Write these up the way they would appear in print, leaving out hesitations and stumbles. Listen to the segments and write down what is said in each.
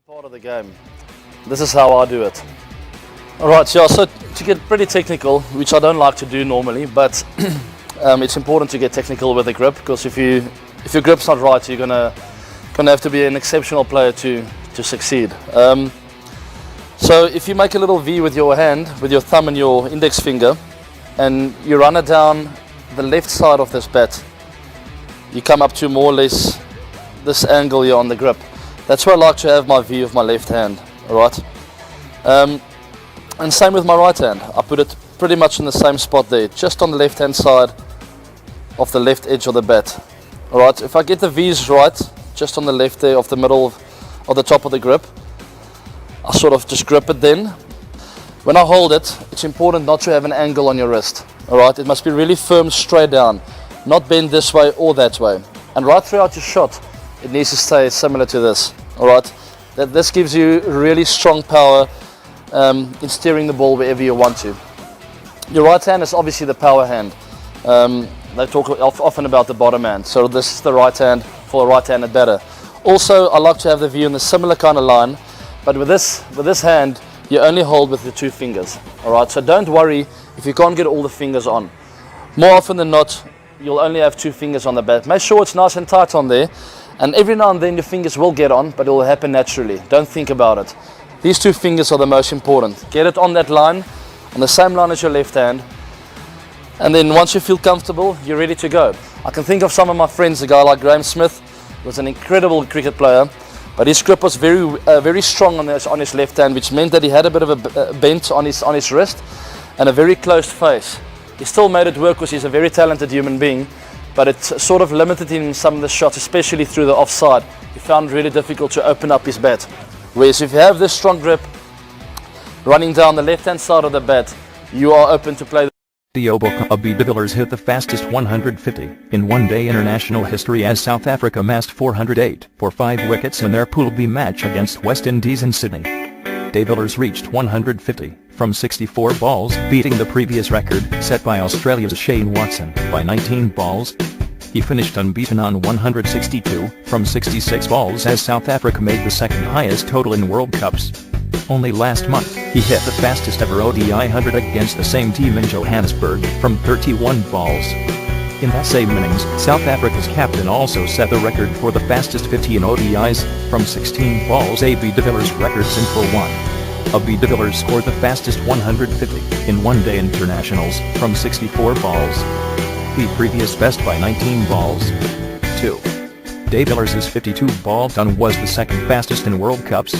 Part of the game. This is how I do it. Alright, so to get pretty technical, which I don't like to do normally, but it's important to get technical with the grip, because if your grip's not right, you're gonna have to be an exceptional player to succeed. So if you make a little V with your hand, with your thumb and your index finger, and you run it down the left side of this bat, you come up to more or less this angle here on the grip. That's where I like to have my V of my left hand, alright? And same with my right hand. I put it pretty much in the same spot there, just on the left hand side of the left edge of the bat. Alright, if I get the V's right, just on the left there of the middle of the top of the grip, I sort of just grip it then. When I hold it, it's important not to have an angle on your wrist. Alright, it must be really firm straight down, not bend this way or that way. And right throughout your shot, it needs to stay similar to this. Alright, this gives you really strong power in steering the ball wherever you want to. Your right hand is obviously the power hand. They talk often about the bottom hand, so this is the right hand for a right-handed batter. Also, I like to have the view in a similar kind of line, but with this hand, you only hold with the two fingers. Alright, so don't worry if you can't get all the fingers on. More often than not, you'll only have two fingers on the bat. Make sure it's nice and tight on there. And every now and then your fingers will get on, but it will happen naturally. Don't think about it. These two fingers are the most important. Get it on that line, on the same line as your left hand. And then once you feel comfortable, you're ready to go. I can think of some of my friends, a guy like Graham Smith, who was an incredible cricket player, but his grip was very strong on his left hand, which meant that he had a bit of a bent on his wrist and a very closed face. He still made it work because he's a very talented human being, but it sort of limited him in some of the shots, especially through the offside. He found it really difficult to open up his bat. Whereas if you have this strong grip running down the left-hand side of the bat, you are open to play. The ABD Villiers hit the fastest 150 in one-day international history as South Africa amassed 408 for 5 wickets in their Pool B match against West Indies in Sydney. De Villiers reached 150 from 64 balls, beating the previous record set by Australia's Shane Watson by 19 balls. He finished unbeaten on 162 from 66 balls as South Africa made the second highest total in World Cups. Only last month, he hit the fastest ever ODI 100 against the same team in Johannesburg from 31 balls. In that same innings, South Africa's captain also set the record for the fastest 50 in ODIs from 16 balls. ABD Villiers records in for 1. ABD Villiers scored the fastest 150 in one-day internationals from 64 balls. The previous best by 19 balls. 2. De Villiers' 52-ball ton was the second fastest in World Cups.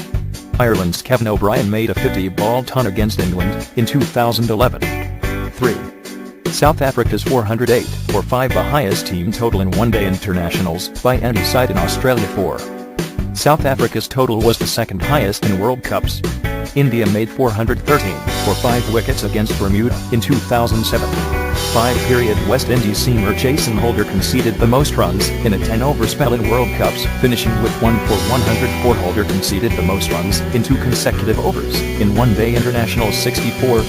Ireland's Kevin O'Brien made a 50-ball ton against England in 2011. 3. South Africa's 408 for 5, the highest team total in one-day internationals by any side in Australia. 4. South Africa's total was the second highest in World Cups. India made 413 for 5 wickets against Bermuda in 2007. 5. West Indies seamer Jason Holder conceded the most runs in a 10-over spell in World Cups, finishing with 1 for 104. Holder conceded the most runs in 2 consecutive overs in one-day international 64.